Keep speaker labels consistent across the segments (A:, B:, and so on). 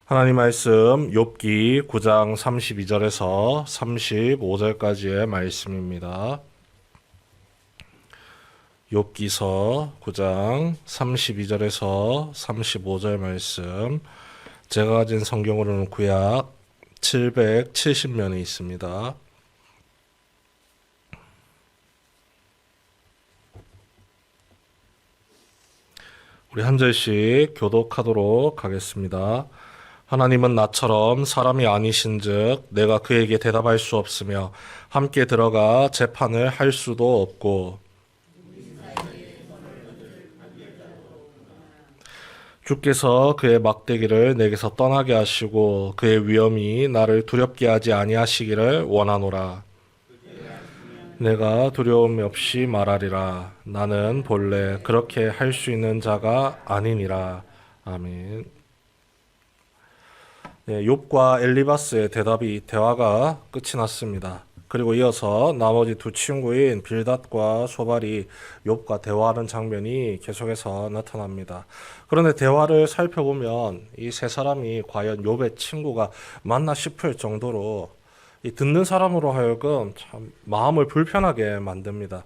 A: 하나님 말씀 욥기 9장 32절에서 35절까지의 말씀입니다. 욥기서 9장 32절에서 35절 말씀. 제가 가진 성경으로는 구약 770면이 있습니다. 우리 한 절씩 교독하도록 하겠습니다. 하나님은 나처럼 사람이 아니신즉 내가 그에게 대답할 수 없으며 함께 들어가 재판을 할 수도 없고, 주께서 그의 막대기를 내게서 떠나게 하시고 그의 위엄이 나를 두렵게 하지 아니하시기를 원하노라. 내가 두려움 없이 말하리라. 나는 본래 그렇게 할 수 있는 자가 아니니라. 아멘. 네, 욥과 엘리바스의 대화가 끝이 났습니다. 그리고 이어서 나머지 두 친구인 빌닷과 소발이 욥과 대화하는 장면이 계속해서 나타납니다. 그런데 대화를 살펴보면 이 세 사람이 과연 욥의 친구가 맞나 싶을 정도로 이 듣는 사람으로 하여금 참 마음을 불편하게 만듭니다.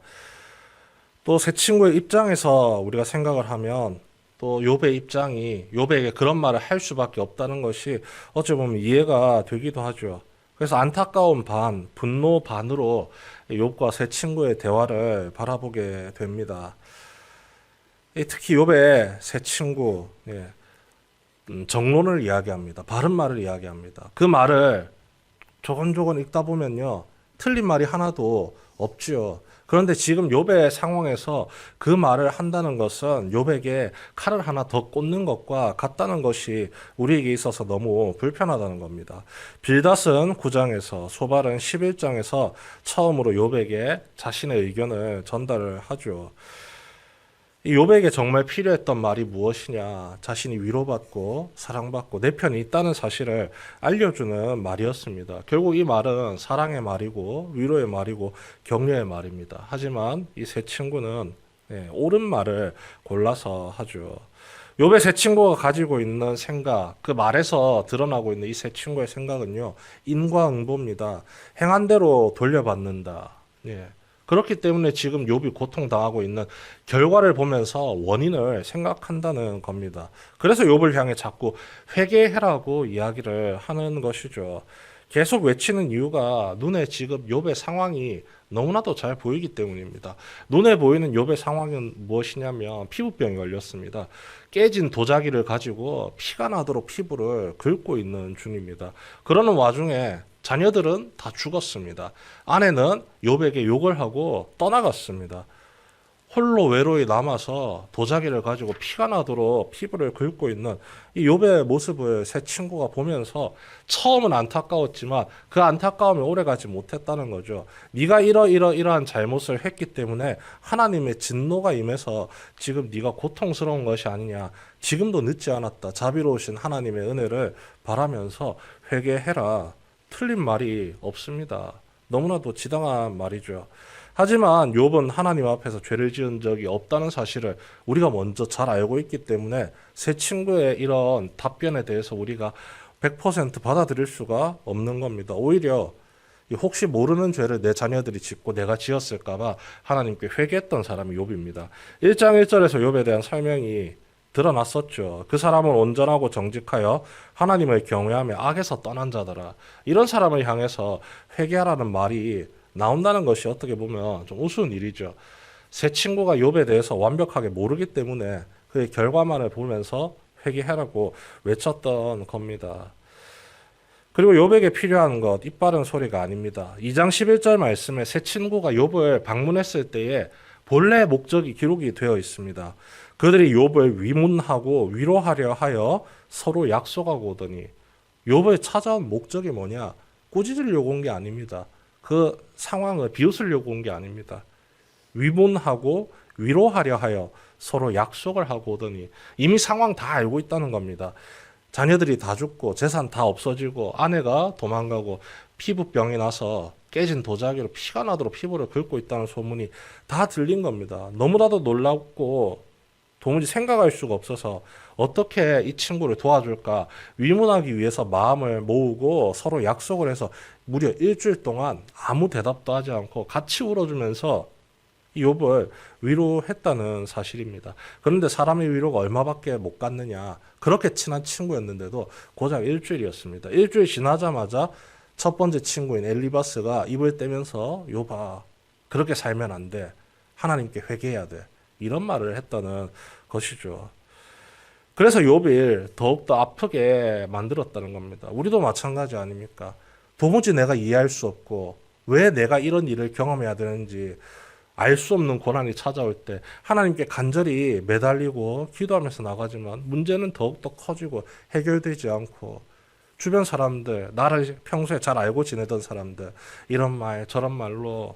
A: 또 세 친구의 입장에서 우리가 생각을 하면 또 욥의 입장이 욥에게 그런 말을 할 수밖에 없다는 것이 어찌 보면 이해가 되기도 하죠. 그래서 안타까운 반, 분노 반으로 욥과 세 친구의 대화를 바라보게 됩니다. 특히 욥의 세 친구, 정론을 이야기합니다. 바른 말을 이야기합니다. 그 말을 조곤조곤 읽다 보면요, 틀린 말이 하나도 없지요. 그런데 지금 욥의 상황에서 그 말을 한다는 것은 욥에게 칼을 하나 더 꽂는 것과 같다는 것이 우리에게 있어서 너무 불편하다는 겁니다. 빌닷은 9장에서 소발은 11장에서 처음으로 욥에게 자신의 의견을 전달을 하죠. 이 욥에게 정말 필요했던 말이 무엇이냐? 자신이 위로받고 사랑받고 내 편이 있다는 사실을 알려주는 말이었습니다. 결국 이 말은 사랑의 말이고 위로의 말이고 격려의 말입니다. 하지만 이 세 친구는 옳은 말을 골라서 하죠. 욥의 세 친구가 가지고 있는 생각, 그 말에서 드러나고 있는 이 세 친구의 생각은요, 인과응보입니다. 행한 대로 돌려받는다. 그렇기 때문에 지금 욥이 고통당하고 있는 결과를 보면서 원인을 생각한다는 겁니다. 그래서 욥을 향해 자꾸 회개해라고 이야기를 하는 것이죠. 계속 외치는 이유가 눈에 지금 욥의 상황이 너무나도 잘 보이기 때문입니다. 눈에 보이는 욥의 상황은 무엇이냐면 피부병이 걸렸습니다. 깨진 도자기를 가지고 피가 나도록 피부를 긁고 있는 중입니다. 그러는 와중에 자녀들은 다 죽었습니다. 아내는 욥에게 욕을 하고 떠나갔습니다. 홀로 외로이 남아서 도자기를 가지고 피가 나도록 피부를 긁고 있는 이 욥의 모습을 세 친구가 보면서 처음은 안타까웠지만 그 안타까움이 오래가지 못했다는 거죠. 네가 이러한 잘못을 했기 때문에 하나님의 진노가 임해서 지금 네가 고통스러운 것이 아니냐. 지금도 늦지 않았다. 자비로우신 하나님의 은혜를 바라면서 회개해라. 틀린 말이 없습니다. 너무나도 지당한 말이죠. 하지만 욥은 하나님 앞에서 죄를 지은 적이 없다는 사실을 우리가 먼저 잘 알고 있기 때문에 세 친구의 이런 답변에 대해서 우리가 100% 받아들일 수가 없는 겁니다. 오히려 혹시 모르는 죄를 내 자녀들이 짓고 내가 지었을까봐 하나님께 회개했던 사람이 욥입니다. 1장 1절에서 욥에 대한 설명이 드러났었죠. 그 사람은 온전하고 정직하여 하나님을 경외하며 악에서 떠난 자더라. 이런 사람을 향해서 회개하라는 말이 나온다는 것이 어떻게 보면 좀 우스운 일이죠. 세 친구가 욥에 대해서 완벽하게 모르기 때문에 그의 결과만을 보면서 회개하라고 외쳤던 겁니다. 그리고 욥에게 필요한 것, 입 바른 소리가 아닙니다. 2장 11절 말씀에 세 친구가 욥을 방문했을 때에 본래 목적이 기록이 되어 있습니다. 그들이 욥을 위문하고 위로하려 하여 서로 약속하고 오더니, 욥을 찾아온 목적이 뭐냐? 꾸짖으려고 온 게 아닙니다. 그 상황을 비웃으려고 온 게 아닙니다. 위문하고 위로하려 하여 서로 약속을 하고 오더니 이미 상황 다 알고 있다는 겁니다. 자녀들이 다 죽고 재산 다 없어지고 아내가 도망가고 피부병이 나서 깨진 도자기로 피가 나도록 피부를 긁고 있다는 소문이 다 들린 겁니다. 너무나도 놀랍고 도무지 생각할 수가 없어서 어떻게 이 친구를 도와줄까 위문하기 위해서 마음을 모으고 서로 약속을 해서 무려 일주일 동안 아무 대답도 하지 않고 같이 울어주면서 이 욥을 위로했다는 사실입니다. 그런데 사람의 위로가 얼마밖에 못 갔느냐. 그렇게 친한 친구였는데도 고작 일주일이었습니다. 일주일 지나자마자 첫 번째 친구인 엘리바스가 입을 떼면서 욥아 그렇게 살면 안 돼. 하나님께 회개해야 돼. 이런 말을 했다는 것이죠. 그래서 욥을 더욱더 아프게 만들었다는 겁니다. 우리도 마찬가지 아닙니까? 도무지 내가 이해할 수 없고 왜 내가 이런 일을 경험해야 되는지 알 수 없는 고난이 찾아올 때 하나님께 간절히 매달리고 기도하면서 나가지만 문제는 더욱더 커지고 해결되지 않고 주변 사람들, 나를 평소에 잘 알고 지내던 사람들 이런 말 저런 말로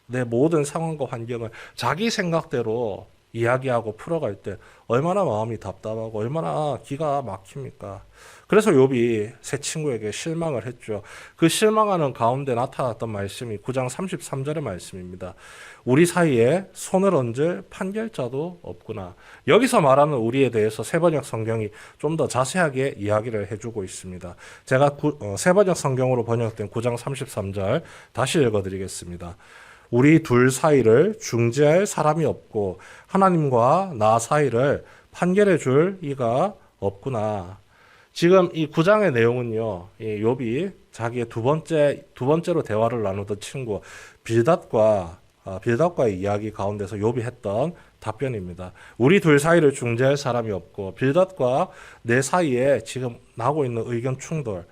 A: 내 모든 상황과 환경을 자기 생각대로 이야기하고 풀어갈 때 얼마나 마음이 답답하고 얼마나 기가 막힙니까? 그래서 욥이 새 친구에게 실망을 했죠. 그 실망하는 가운데 나타났던 말씀이 9장 33절의 말씀입니다. 우리 사이에 손을 얹을 판결자도 없구나. 여기서 말하는 우리에 대해서 세번역 성경이 좀 더 자세하게 이야기를 해주고 있습니다. 제가 세번역 성경으로 번역된 9장 33절 다시 읽어드리겠습니다. 우리 둘 사이를 중재할 사람이 없고 하나님과 나 사이를 판결해 줄 이가 없구나. 지금 이 9장의 내용은요, 욥이 자기의 두 번째로 대화를 나누던 친구 빌닷과의 이야기 가운데서 욥이 했던 답변입니다. 우리 둘 사이를 중재할 사람이 없고 빌닷과 내 사이에 지금 나고 있는 의견 충돌.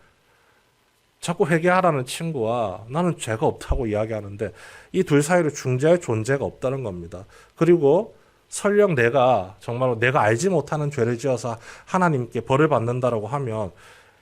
A: 자꾸 회개하라는 친구와 나는 죄가 없다고 이야기하는데 이 둘 사이를 중재할 존재가 없다는 겁니다. 그리고 설령 내가 정말로 내가 알지 못하는 죄를 지어서 하나님께 벌을 받는다라고 하면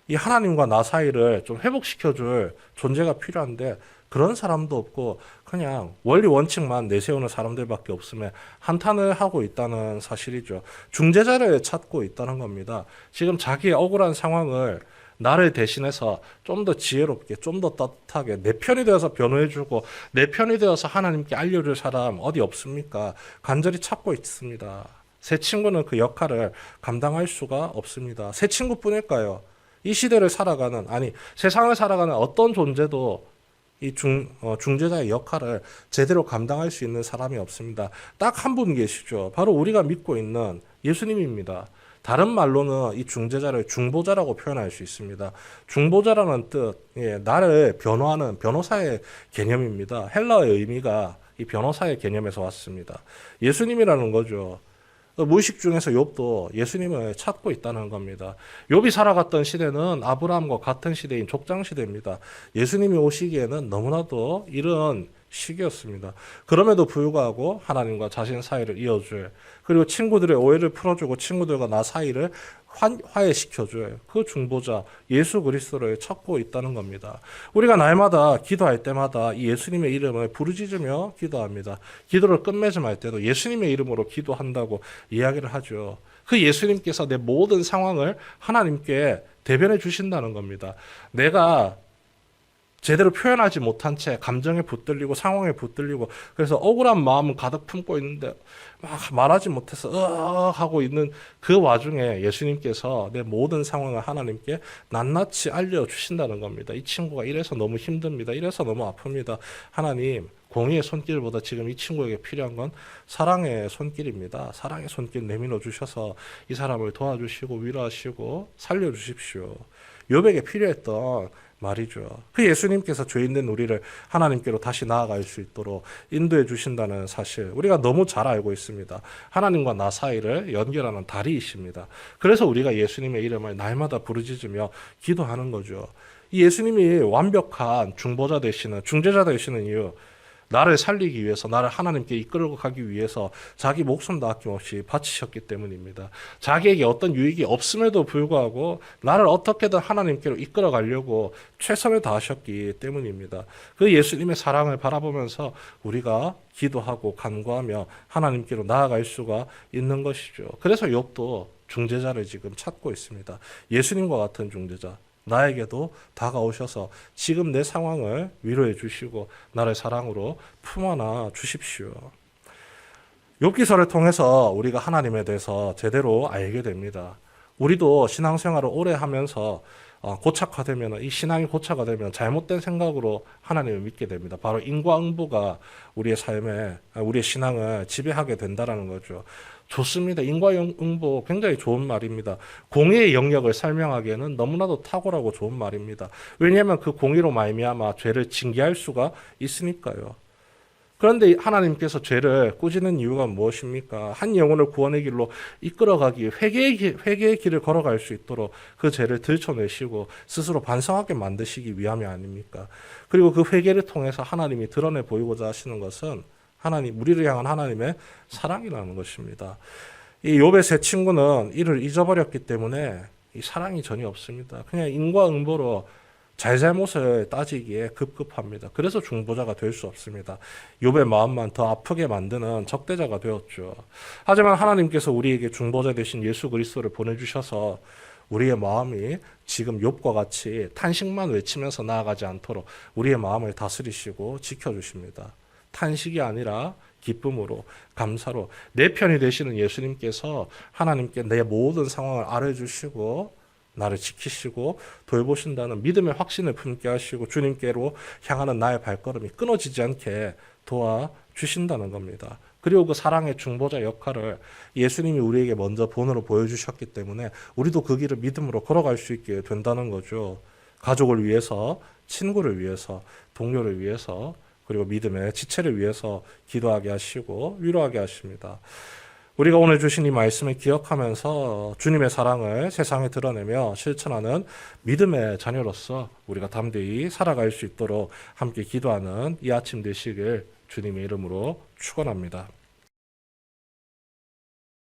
A: 이 하나님과 나 사이를 좀 회복시켜줄 존재가 필요한데 그런 사람도 없고 그냥 원리 원칙만 내세우는 사람들밖에 없음에 한탄을 하고 있다는 사실이죠. 중재자를 찾고 있다는 겁니다. 지금 자기의 억울한 상황을 나를 대신해서 좀 더 지혜롭게, 좀 더 따뜻하게 내 편이 되어서 변호해주고 내 편이 되어서 하나님께 알려줄 사람 어디 없습니까? 간절히 찾고 있습니다. 새 친구는 그 역할을 감당할 수가 없습니다. 새 친구뿐일까요? 이 시대를 살아가는, 아니 세상을 살아가는 어떤 존재도 이 중재자의 역할을 제대로 감당할 수 있는 사람이 없습니다. 딱 한 분 계시죠. 바로 우리가 믿고 있는 예수님입니다. 다른 말로는 이 중재자를 중보자라고 표현할 수 있습니다. 중보자라는 뜻, 나를 변호하는 변호사의 개념입니다. 헬라어의 의미가 이 변호사의 개념에서 왔습니다. 예수님이라는 거죠. 무의식 중에서 욥도 예수님을 찾고 있다는 겁니다. 욥이 살아갔던 시대는 아브라함과 같은 시대인 족장시대입니다. 예수님이 오시기에는 너무나도 이른 시기였습니다. 그럼에도 불구하고 하나님과 자신 사이를 이어줄, 그리고 친구들의 오해를 풀어주고 친구들과 나 사이를 화해시켜줄 그 중보자 예수 그리스도를 찾고 있다는 겁니다. 우리가 날마다 기도할 때마다 이 예수님의 이름을 부르짖으며 기도합니다. 기도를 끝맺음할 때도 예수님의 이름으로 기도한다고 이야기를 하죠. 그 예수님께서 내 모든 상황을 하나님께 대변해 주신다는 겁니다. 내가 제대로 표현하지 못한 채 감정에 붙들리고 상황에 붙들리고 그래서 억울한 마음은 가득 품고 있는데 막 말하지 못해서 하고 있는 그 와중에 예수님께서 내 모든 상황을 하나님께 낱낱이 알려주신다는 겁니다. 이 친구가 이래서 너무 힘듭니다. 이래서 너무 아픕니다. 하나님, 공의의 손길보다 지금 이 친구에게 필요한 건 사랑의 손길입니다. 사랑의 손길 내밀어 주셔서 이 사람을 도와주시고 위로하시고 살려주십시오. 욥에게 필요했던 말이죠. 그 예수님께서 죄인된 우리를 하나님께로 다시 나아갈 수 있도록 인도해 주신다는 사실 우리가 너무 잘 알고 있습니다. 하나님과 나 사이를 연결하는 다리이십니다. 그래서 우리가 예수님의 이름을 날마다 부르짖으며 기도하는 거죠. 이 예수님이 완벽한 중보자 되시는 중재자 되시는 이유, 나를 살리기 위해서, 나를 하나님께 이끌고 가기 위해서 자기 목숨도 아낌없이 바치셨기 때문입니다. 자기에게 어떤 유익이 없음에도 불구하고 나를 어떻게든 하나님께로 이끌어 가려고 최선을 다하셨기 때문입니다. 그 예수님의 사랑을 바라보면서 우리가 기도하고 간구하며 하나님께로 나아갈 수가 있는 것이죠. 그래서 욥도 중재자를 지금 찾고 있습니다. 예수님과 같은 중재자. 나에게도 다가오셔서 지금 내 상황을 위로해 주시고 나를 사랑으로 품어놔 주십시오. 욥기서를 통해서 우리가 하나님에 대해서 제대로 알게 됩니다. 우리도 신앙생활을 오래 하면서 고착화되면, 이 신앙이 고착화 되면 잘못된 생각으로 하나님을 믿게 됩니다. 바로 인과응보가 우리의 삶에, 우리의 신앙을 지배하게 된다는 거죠. 좋습니다. 인과응보 굉장히 좋은 말입니다. 공의의 영역을 설명하기에는 너무나도 탁월하고 좋은 말입니다. 왜냐하면 그 공의로 말미암아 죄를 징계할 수가 있으니까요. 그런데 하나님께서 죄를 꾸짖는 이유가 무엇입니까? 한 영혼을 구원의 길로 이끌어가기, 회개의 길을 걸어갈 수 있도록 그 죄를 들춰내시고 스스로 반성하게 만드시기 위함이 아닙니까? 그리고 그 회개를 통해서 하나님이 드러내 보이고자 하시는 것은 우리를 향한 하나님의 사랑이라는 것입니다. 이 욥의 세 친구는 이를 잊어버렸기 때문에 이 사랑이 전혀 없습니다. 그냥 인과응보로 잘잘못을 따지기에 급급합니다. 그래서 중보자가 될 수 없습니다. 욥의 마음만 더 아프게 만드는 적대자가 되었죠. 하지만 하나님께서 우리에게 중보자 되신 예수 그리스도를 보내주셔서 우리의 마음이 지금 욥과 같이 탄식만 외치면서 나아가지 않도록 우리의 마음을 다스리시고 지켜주십니다. 탄식이 아니라 기쁨으로, 감사로 내 편이 되시는 예수님께서 하나님께 내 모든 상황을 알아주시고 나를 지키시고 돌보신다는 믿음의 확신을 품게 하시고 주님께로 향하는 나의 발걸음이 끊어지지 않게 도와주신다는 겁니다. 그리고 그 사랑의 중보자 역할을 예수님이 우리에게 먼저 본으로 보여주셨기 때문에 우리도 그 길을 믿음으로 걸어갈 수 있게 된다는 거죠. 가족을 위해서, 친구를 위해서, 동료를 위해서, 그리고 믿음의 지체를 위해서 기도하게 하시고 위로하게 하십니다. 우리가 오늘 주신 이 말씀을 기억하면서 주님의 사랑을 세상에 드러내며 실천하는 믿음의 자녀로서 우리가 담대히 살아갈 수 있도록 함께 기도하는 이 아침 되시길 주님의 이름으로 축원합니다.